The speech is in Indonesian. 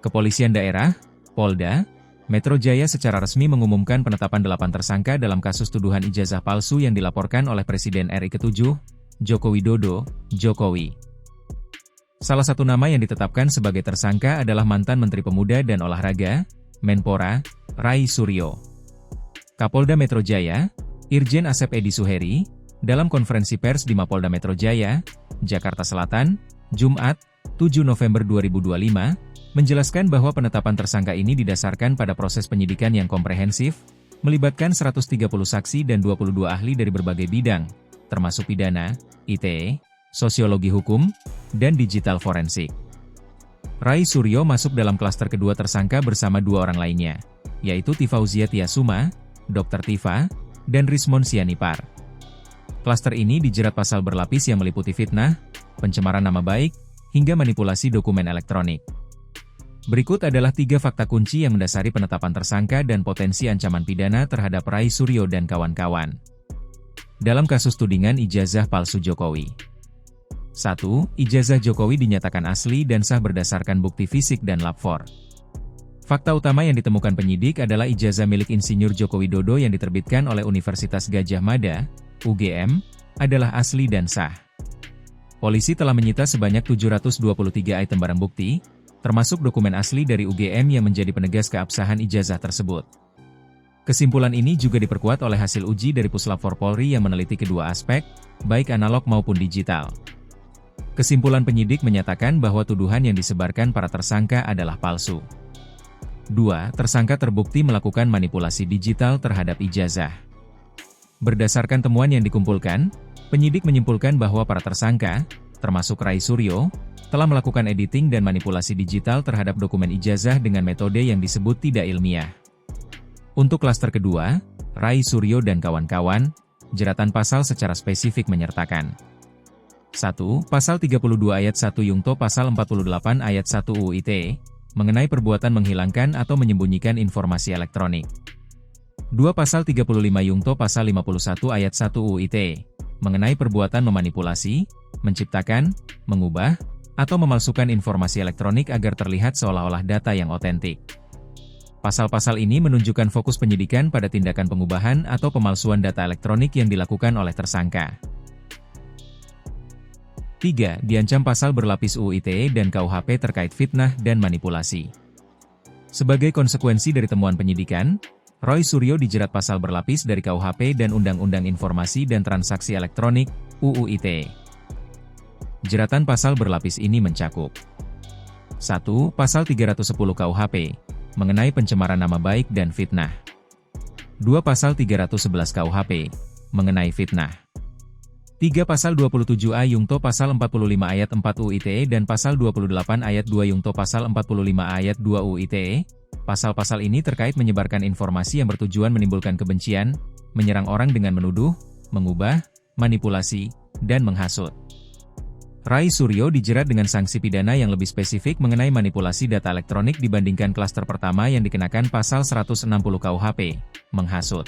Kepolisian Daerah, Polda, Metro Jaya secara resmi mengumumkan penetapan 8 tersangka dalam kasus tuduhan ijazah palsu yang dilaporkan oleh Presiden RI ke-7, Joko Widodo, Jokowi. Salah satu nama yang ditetapkan sebagai tersangka adalah mantan Menteri Pemuda dan Olahraga, Menpora, Rai Suryo. Kapolda Metro Jaya, Irjen Asep Edi Suheri, dalam konferensi pers di Mapolda Metro Jaya, Jakarta Selatan, Jumat, 7 November 2025, menjelaskan bahwa penetapan tersangka ini didasarkan pada proses penyidikan yang komprehensif, melibatkan 130 saksi dan 22 ahli dari berbagai bidang, termasuk pidana, ITE, sosiologi hukum, dan digital forensik. Rai Suryo masuk dalam klaster kedua tersangka bersama 2 orang lainnya, yaitu Tifauzia Tiasuma, Dr. Tifa, dan Rismon Sianipar. Klaster ini dijerat pasal berlapis yang meliputi fitnah, pencemaran nama baik, hingga manipulasi dokumen elektronik. Berikut adalah 3 fakta kunci yang mendasari penetapan tersangka dan potensi ancaman pidana terhadap Rai Suryo dan kawan-kawan. Dalam kasus tudingan ijazah palsu Jokowi. 1. Ijazah Jokowi dinyatakan asli dan sah berdasarkan bukti fisik dan lapor. Fakta utama yang ditemukan penyidik adalah ijazah milik Insinyur Joko Widodo yang diterbitkan oleh Universitas Gadjah Mada, UGM, adalah asli dan sah. Polisi telah menyita sebanyak 723 item barang bukti, termasuk dokumen asli dari UGM yang menjadi penegas keabsahan ijazah tersebut. Kesimpulan ini juga diperkuat oleh hasil uji dari Puslap 4 Polri yang meneliti kedua aspek, baik analog maupun digital. Kesimpulan penyidik menyatakan bahwa tuduhan yang disebarkan para tersangka adalah palsu. 2. Tersangka terbukti melakukan manipulasi digital terhadap ijazah. Berdasarkan temuan yang dikumpulkan, penyidik menyimpulkan bahwa para tersangka, termasuk Rai Suryo, telah melakukan editing dan manipulasi digital terhadap dokumen ijazah dengan metode yang disebut tidak ilmiah. Untuk klaster kedua, Rai Suryo dan kawan-kawan, jeratan pasal secara spesifik menyertakan 1. Pasal 32 ayat 1 Yungto Pasal 48 ayat 1 UU ITE, mengenai perbuatan menghilangkan atau menyembunyikan informasi elektronik. 2. Pasal 35 Yungto Pasal 51 ayat 1 UU ITE, mengenai perbuatan memanipulasi, menciptakan, mengubah, atau memalsukan informasi elektronik agar terlihat seolah-olah data yang otentik. Pasal-pasal ini menunjukkan fokus penyidikan pada tindakan pengubahan atau pemalsuan data elektronik yang dilakukan oleh tersangka. 3. Diancam pasal berlapis UU ITE dan KUHP terkait fitnah dan manipulasi. Sebagai konsekuensi dari temuan penyidikan, Rai Suryo dijerat pasal berlapis dari KUHP dan Undang-Undang Informasi dan Transaksi Elektronik, UU ITE. Jeratan pasal berlapis ini mencakup 1. Pasal 310 KUHP, mengenai pencemaran nama baik dan fitnah. 2. Pasal 311 KUHP, mengenai fitnah. 3. Pasal 27A Yungto Pasal 45 ayat 4 UU ITE dan Pasal 28 ayat 2 Yungto Pasal 45 ayat 2 UU ITE. Pasal-pasal ini terkait menyebarkan informasi yang bertujuan menimbulkan kebencian, menyerang orang dengan menuduh, mengubah, manipulasi, dan menghasut. Rai Suryo dijerat dengan sanksi pidana yang lebih spesifik mengenai manipulasi data elektronik dibandingkan klaster pertama yang dikenakan pasal 160 KUHP, menghasut.